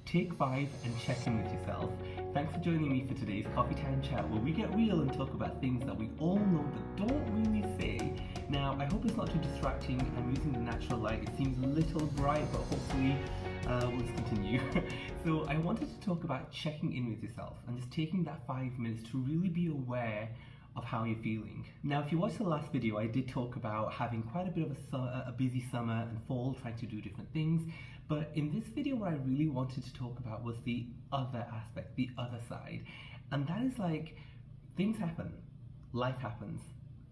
take 5 and check in with yourself. Thanks for joining me for today's Coffee Time Chat, where we get real and talk about things that we all know but don't really say. Now, I hope it's not too distracting. I'm using the natural light. It seems a little bright, but hopefully we'll just continue. So I wanted to talk about checking in with yourself and just taking that 5 minutes to really be aware of how you're feeling. Now, if you watched the last video, I did talk about having quite a bit of a busy summer and fall, trying to do different things. But in this video, what I really wanted to talk about was the other aspect, the other side. And that is like, things happen, life happens,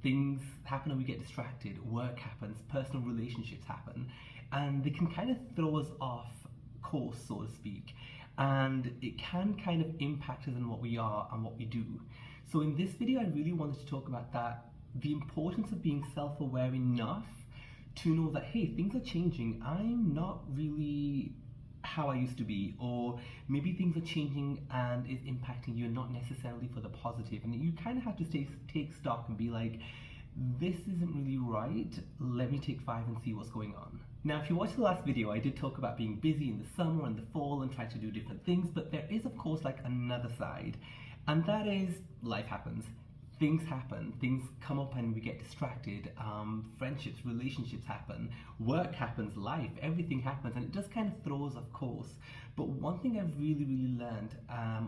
things happen and we get distracted, work happens, personal relationships happen, and they can kind of throw us off course, so to speak. And it can kind of impact us on what we are and what we do. So in this video, I really wanted to talk about that, the importance of being self-aware enough to know that, hey, things are changing. I'm not really how I used to be, or maybe things are changing and it's impacting you, not necessarily for the positive. And you kind of have to take stock and be like, this isn't really right. Let me take 5 and see what's going on. Now, if you watched the last video, I did talk about being busy in the summer and the fall and trying to do different things, but there is, of course, like another side. And that is, life happens. Things happen, things come up and we get distracted, friendships, relationships happen, work happens, life, everything happens, and it just kind of throws off course. But one thing I've really learned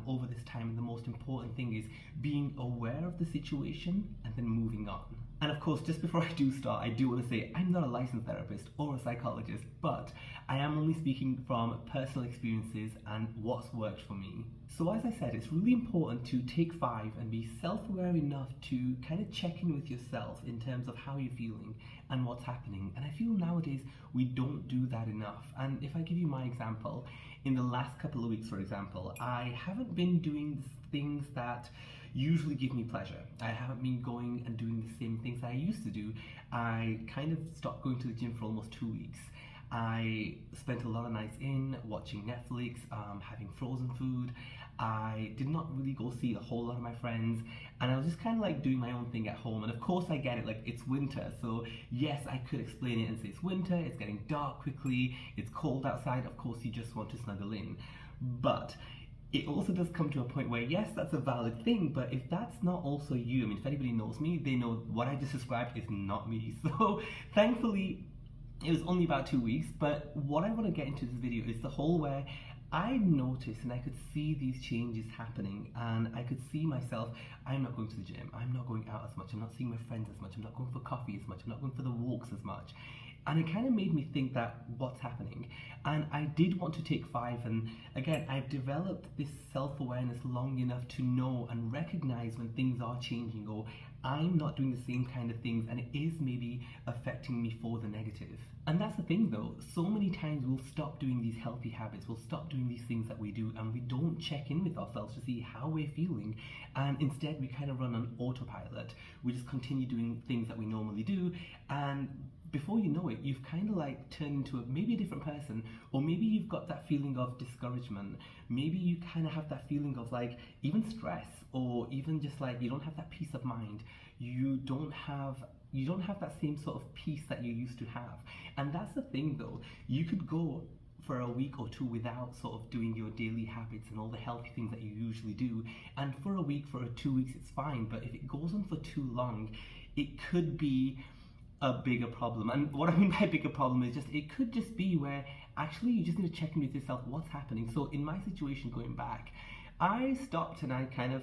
over this time, and the most important thing, is being aware of the situation and then moving on. And of course, just before I do start, I do want to say I'm not a licensed therapist or a psychologist, but I am only speaking from personal experiences and what's worked for me. So as I said, it's really important to take 5 and be self-aware enough to kind of check in with yourself in terms of how you're feeling and what's happening. And I feel nowadays we don't do that enough. And if I give you my example, in the last couple of weeks, for example, I haven't been doing things that usually give me pleasure. I haven't been going and doing the same things I used to do. I kind of stopped going to the gym for almost 2 weeks. I spent a lot of nights in watching Netflix, having frozen food. I did not really go see a whole lot of my friends, and I was just kind of like doing my own thing at home. And of course I get it, like it's winter, so yes, I could explain it and say it's winter, it's getting dark quickly, it's cold outside, of course you just want to snuggle in. But it also does come to a point where, yes, that's a valid thing, but if that's not also you, I mean, if anybody knows me, they know what I just described is not me. So thankfully, it was only about 2 weeks, but what I want to get into this video is the whole where I noticed and I could see these changes happening, and I could see myself, I'm not going to the gym, I'm not going out as much, I'm not seeing my friends as much, I'm not going for coffee as much, I'm not going for the walks as much. And it kind of made me think that what's happening. And I did want to take 5, and again, I've developed this self-awareness long enough to know and recognize when things are changing, or I'm not doing the same kind of things and it is maybe affecting me for the negative. And that's the thing though, so many times we'll stop doing these healthy habits, we'll stop doing these things that we do, and we don't check in with ourselves to see how we're feeling, and instead we kind of run on autopilot. We just continue doing things that we normally do, and before you know it, you've kind of like turned into maybe a different person, or maybe you've got that feeling of discouragement. Maybe you kind of have that feeling of like even stress, or even just like you don't have that peace of mind. You don't have that same sort of peace that you used to have. And that's the thing though, you could go for a week or 2 without sort of doing your daily habits and all the healthy things that you usually do, and for a week, for 2 weeks, it's fine. But if it goes on for too long, it could be a bigger problem. And what I mean by bigger problem is just, it could just be where actually you just need to check in with yourself, what's happening. So in my situation, going back, I stopped and I kind of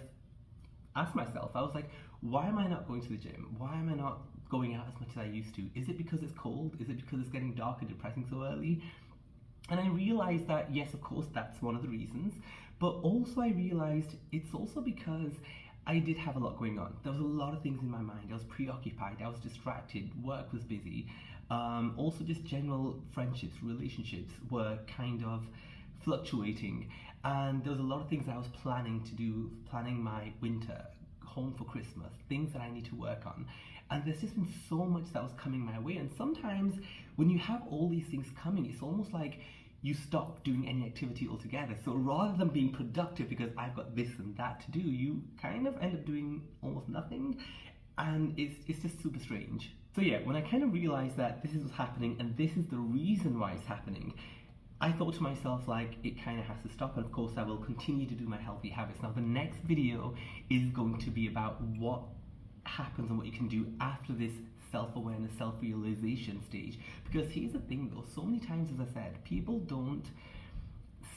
asked myself, I was like, why am I not going to the gym? Why am I not going out as much as I used to? Is it because it's cold? Is it because it's getting dark and depressing so early? And I realized that, yes, of course, that's one of the reasons, but also I realized it's also because I did have a lot going on. There was a lot of things in my mind. I was preoccupied, I was distracted, work was busy. Also just general friendships, relationships were kind of fluctuating. And there was a lot of things I was planning to do, planning my winter, home for Christmas, things that I need to work on. And there's just been so much that was coming my way. And sometimes when you have all these things coming, it's almost like you stop doing any activity altogether. So rather than being productive because I've got this and that to do, you kind of end up doing almost nothing, and it's just super strange. So yeah, when I kind of realized that this is what's happening and this is the reason why it's happening, I thought to myself, like, it kind of has to stop, and of course I will continue to do my healthy habits. Now the next video is going to be about what happens and what you can do after this self-awareness, self-realization stage. Because here's the thing though, so many times, as I said, people don't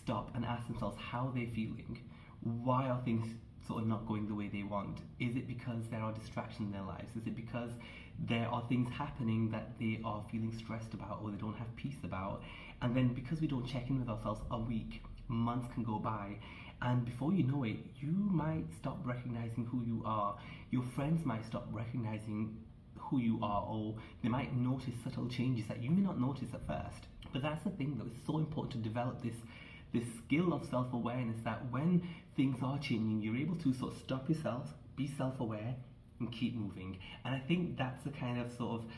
stop and ask themselves how they're feeling. Why are things sort of not going the way they want? Is it because there are distractions in their lives? Is it because there are things happening that they are feeling stressed about or they don't have peace about? And then because we don't check in with ourselves, a week, months can go by, and before you know it, you might stop recognizing who you are. Your friends might stop recognizing who you are, or they might notice subtle changes that you may not notice at first. But that's the thing though, it's so important to develop this skill of self-awareness, that when things are changing, you're able to sort of stop yourself, be self-aware, and keep moving. And I think that's the kind of sort of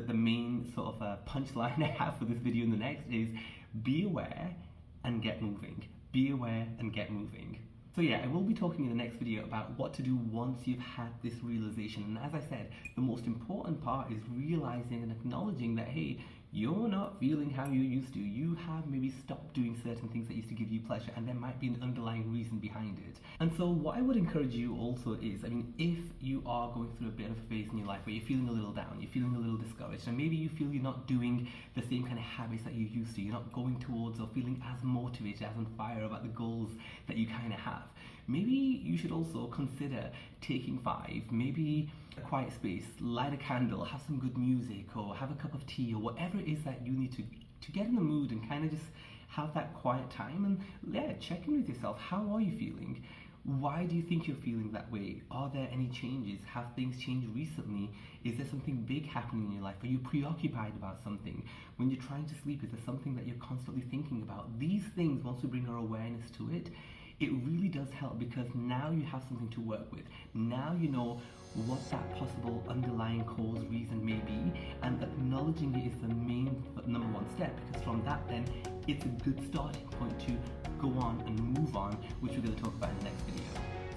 the main sort of punchline I have for this video. In the next is be aware and get moving. Be aware and get moving. So yeah, I will be talking in the next video about what to do once you've had this realization. And as I said, the most important part is realizing and acknowledging that, hey, you're not feeling how you used to. You have maybe stopped doing certain things that used to give you pleasure, and there might be an underlying reason behind it. And so what I would encourage you also is, I mean, if you are going through a bit of a phase in your life where you're feeling a little down, you're feeling a little discouraged, and maybe you feel you're not doing the same kind of habits that you used to, you're not going towards or feeling as motivated, as on fire about the goals that you kind of have, maybe you should also consider taking 5, maybe a quiet space, light a candle, have some good music, or have a cup of tea, or whatever it is that you need to get in the mood and kind of just have that quiet time. And yeah, check in with yourself. How are you feeling? Why do you think you're feeling that way? Are there any changes? Have things changed recently? Is there something big happening in your life? Are you preoccupied about something? When you're trying to sleep, is there something that you're constantly thinking about? These things, once we bring our awareness to it, it really does help, because now you have something to work with. Now you know what that possible underlying cause, reason may be, and acknowledging it is the main number 1 step, because from that then it's a good starting point to go on and move on, which we're going to talk about in the next video.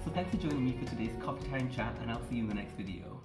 So thanks for joining me for today's Coffee Time Chat, and I'll see you in the next video.